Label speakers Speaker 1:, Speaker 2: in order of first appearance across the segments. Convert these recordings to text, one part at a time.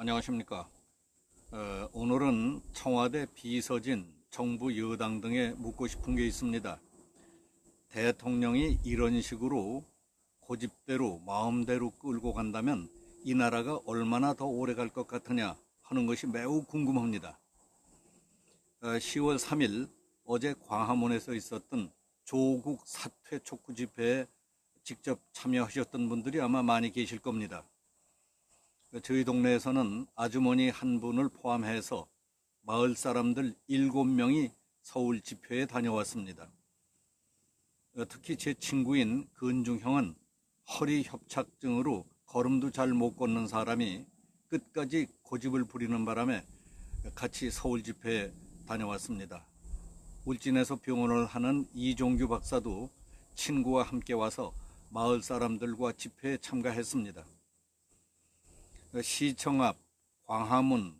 Speaker 1: 안녕하십니까. 오늘은 청와대 비서진, 정부 여당 등에 묻고 싶은 게 있습니다. 대통령이 이런 식으로 고집대로 마음대로 끌고 간다면 이 나라가 얼마나 더 오래 갈 것 같으냐 하는 것이 매우 궁금합니다. 10월 3일 어제 광화문에서 있었던 조국 사퇴 촉구 집회에 직접 참여하셨던 분들이 아마 많이 계실 겁니다. 저희 동네에서는 아주머니 한 분을 포함해서 마을 사람들 7명이 서울 집회에 다녀왔습니다. 특히 제 친구인 근중형은 허리 협착증으로 걸음도 잘 못 걷는 사람이 끝까지 고집을 부리는 바람에 같이 서울 집회에 다녀왔습니다. 울진에서 병원을 하는 이종규 박사도 친구와 함께 와서 마을 사람들과 집회에 참가했습니다. 시청 앞, 광화문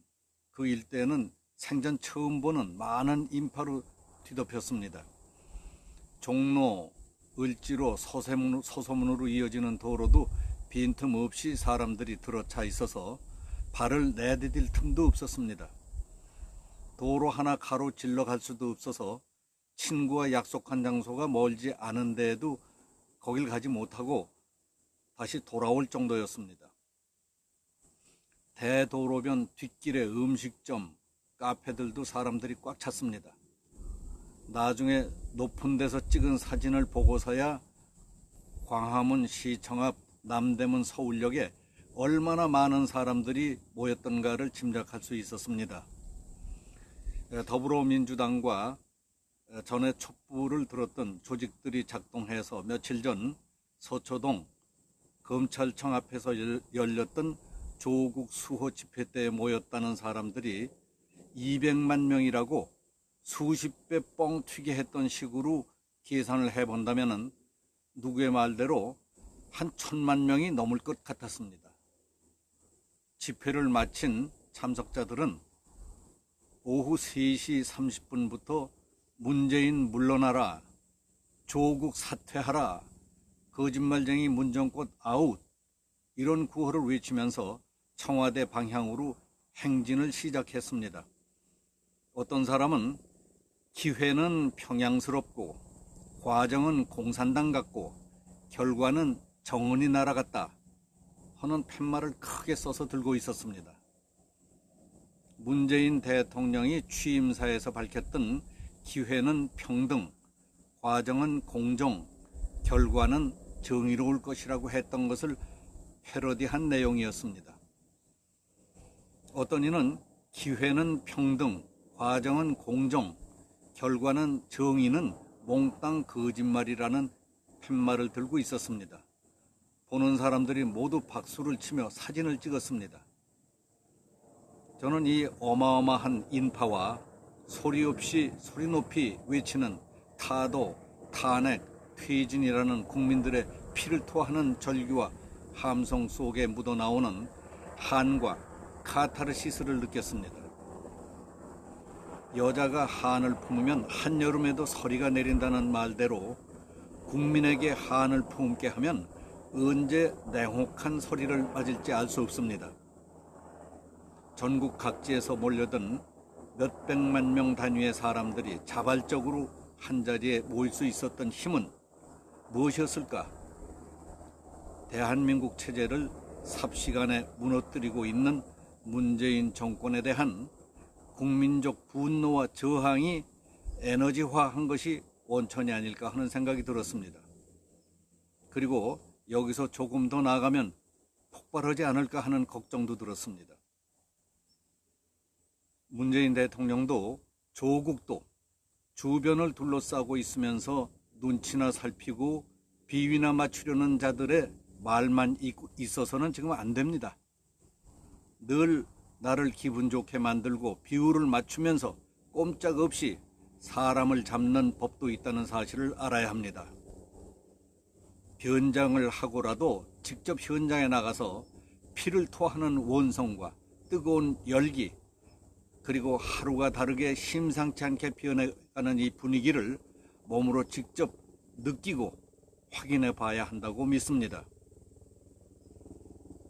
Speaker 1: 그 일대는 생전 처음 보는 많은 인파로 뒤덮였습니다. 종로, 을지로, 서소문으로 이어지는 도로도 빈틈없이 사람들이 들어차 있어서 발을 내디딜 틈도 없었습니다. 도로 하나 가로질러 갈 수도 없어서 친구와 약속한 장소가 멀지 않은데도 거길 가지 못하고 다시 돌아올 정도였습니다. 대도로변 뒷길에 음식점, 카페들도 사람들이 꽉 찼습니다. 나중에 높은 데서 찍은 사진을 보고서야 광화문 시청 앞 남대문 서울역에 얼마나 많은 사람들이 모였던가를 짐작할 수 있었습니다. 더불어민주당과 전에 촛불을 들었던 조직들이 작동해서 며칠 전 서초동 검찰청 앞에서 열렸던 조국 수호 집회 때에 모였다는 사람들이 200만 명이라고 수십 배 뻥 튀게 했던 식으로 계산을 해본다면 누구의 말대로 한 1000만 명이 넘을 것 같았습니다. 집회를 마친 참석자들은 오후 3시 30분부터 문재인 물러나라, 조국 사퇴하라, 거짓말쟁이 문정권 아웃 이런 구호를 외치면서 청와대 방향으로 행진을 시작했습니다. 어떤 사람은 기회는 평양스럽고 과정은 공산당 같고 결과는 정은이 나라 같다 하는 팻말을 크게 써서 들고 있었습니다. 문재인 대통령이 취임사에서 밝혔던 기회는 평등, 과정은 공정, 결과는 정의로울 것이라고 했던 것을 패러디한 내용이었습니다. 어떤 이는 기회는 평등, 과정은 공정, 결과는 정의는 몽땅 거짓말이라는 팻말을 들고 있었습니다. 보는 사람들이 모두 박수를 치며 사진을 찍었습니다. 저는 이 어마어마한 인파와 소리 없이 소리 높이 외치는 타도, 탄핵, 퇴진이라는 국민들의 피를 토하는 절규와 함성 속에 묻어나오는 한과 카타르시스를 느꼈습니다. 여자가 한을 품으면 한여름에도 서리가 내린다는 말대로 국민에게 한을 품게 하면 언제 냉혹한 서리를 맞을지 알 수 없습니다. 전국 각지에서 몰려든 몇백만 명 단위의 사람들이 자발적으로 한자리에 모일 수 있었던 힘은 무엇이었을까? 대한민국 체제를 삽시간에 무너뜨리고 있는 문재인 정권에 대한 국민적 분노와 저항이 에너지화한 것이 원천이 아닐까 하는 생각이 들었습니다. 그리고 여기서 조금 더 나아가면 폭발하지 않을까 하는 걱정도 들었습니다. 문재인 대통령도 조국도 주변을 둘러싸고 있으면서 눈치나 살피고 비위나 맞추려는 자들의 말만 있어서는 지금 안 됩니다. 늘 나를 기분 좋게 만들고 비율을 맞추면서 꼼짝없이 사람을 잡는 법도 있다는 사실을 알아야 합니다. 변장을 하고라도 직접 현장에 나가서 피를 토하는 원성과 뜨거운 열기, 그리고 하루가 다르게 심상치 않게 변해가는 이 분위기를 몸으로 직접 느끼고 확인해 봐야 한다고 믿습니다.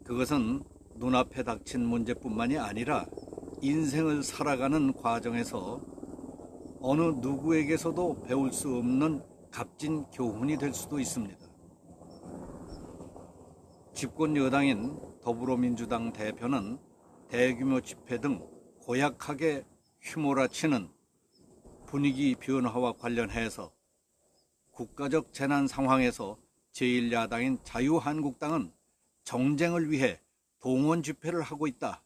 Speaker 1: 그것은 눈앞에 닥친 문제뿐만이 아니라 인생을 살아가는 과정에서 어느 누구에게서도 배울 수 없는 값진 교훈이 될 수도 있습니다. 집권 여당인 더불어민주당 대표는 대규모 집회 등 고약하게 휘몰아치는 분위기 변화와 관련해서 국가적 재난 상황에서 제1야당인 자유한국당은 정쟁을 위해 동원 집회를 하고 있다.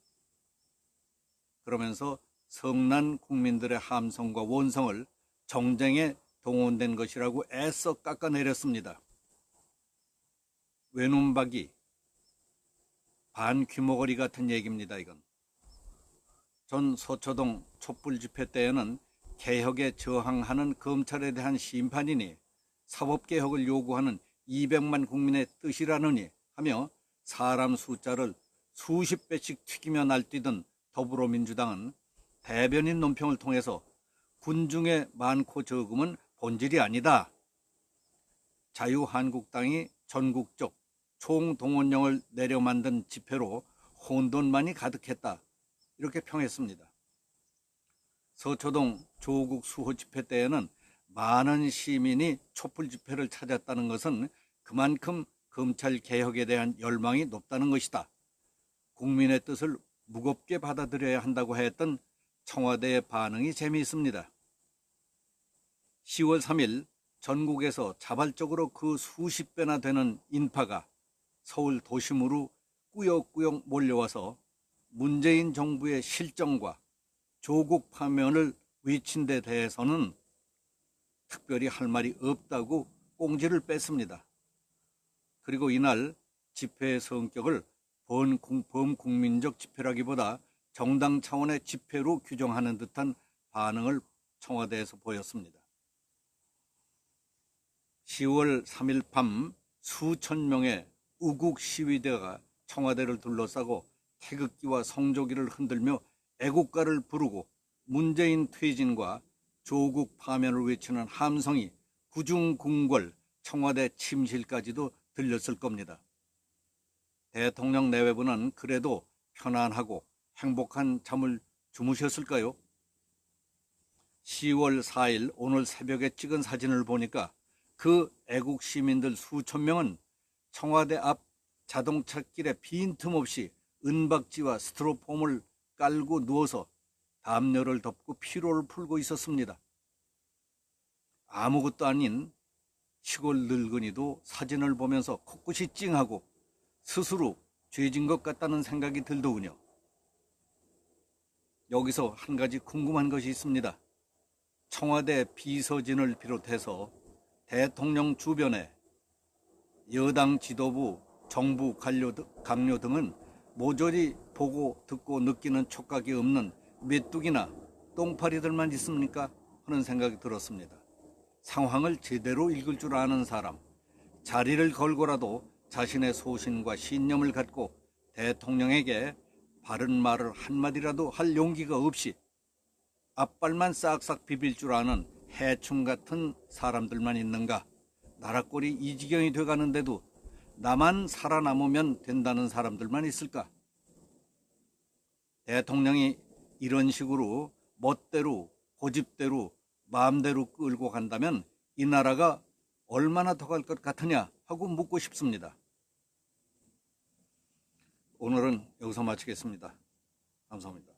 Speaker 1: 그러면서 성난 국민들의 함성과 원성을 정쟁에 동원된 것이라고 애써 깎아내렸습니다. 외눈박이, 반귀머거리 같은 얘기입니다. 이건. 전 서초동 촛불 집회 때에는 개혁에 저항하는 검찰에 대한 심판이니 사법개혁을 요구하는 200만 국민의 뜻이라느니 하며 사람 숫자를 수십 배씩 튀기며 날뛰던 더불어민주당은 대변인 논평을 통해서 군중의 많고 적음은 본질이 아니다. 자유한국당이 전국적 총동원령을 내려 만든 집회로 혼돈만이 가득했다. 이렇게 평했습니다. 서초동 조국 수호 집회 때에는 많은 시민이 촛불 집회를 찾았다는 것은 그만큼 검찰 개혁에 대한 열망이 높다는 것이다. 국민의 뜻을 무겁게 받아들여야 한다고 했던 청와대의 반응이 재미있습니다. 10월 3일 전국에서 자발적으로 그 수십 배나 되는 인파가 서울 도심으로 꾸역꾸역 몰려와서 문재인 정부의 실정과 조국 파면을 외친 데 대해서는 특별히 할 말이 없다고 꽁지를 뺐습니다. 그리고 이날 집회의 성격을 범국민적 집회라기보다 정당 차원의 집회로 규정하는 듯한 반응을 청와대에서 보였습니다. 10월 3일 밤 수천 명의 우국 시위대가 청와대를 둘러싸고 태극기와 성조기를 흔들며 애국가를 부르고 문재인 퇴진과 조국 파면을 외치는 함성이 구중궁궐 청와대 침실까지도 들렸을 겁니다. 대통령 내외부는 그래도 편안하고 행복한 잠을 주무셨을까요? 10월 4일 오늘 새벽에 찍은 사진을 보니까 그 애국 시민들 수천 명은 청와대 앞 자동차 길에 빈틈없이 은박지와 스티로폼을 깔고 누워서 담요를 덮고 피로를 풀고 있었습니다. 아무것도 아닌 시골 늙은이도 사진을 보면서 코끝이 찡하고 스스로 죄진 것 같다는 생각이 들더군요. 여기서 한 가지 궁금한 것이 있습니다. 청와대 비서진을 비롯해서 대통령 주변에 여당 지도부, 정부 강요 등은 모조리 보고 듣고 느끼는 촉각이 없는 메뚜기나 똥파리들만 있습니까? 하는 생각이 들었습니다. 상황을 제대로 읽을 줄 아는 사람, 자리를 걸고라도 자신의 소신과 신념을 갖고 대통령에게 바른 말을 한마디라도 할 용기가 없이 앞발만 싹싹 비빌 줄 아는 해충 같은 사람들만 있는가? 나라꼴이 이 지경이 돼가는데도 나만 살아남으면 된다는 사람들만 있을까? 대통령이 이런 식으로 멋대로 고집대로 마음대로 끌고 간다면 이 나라가 얼마나 더 갈 것 같으냐 하고 묻고 싶습니다. 오늘은 여기서 마치겠습니다. 감사합니다.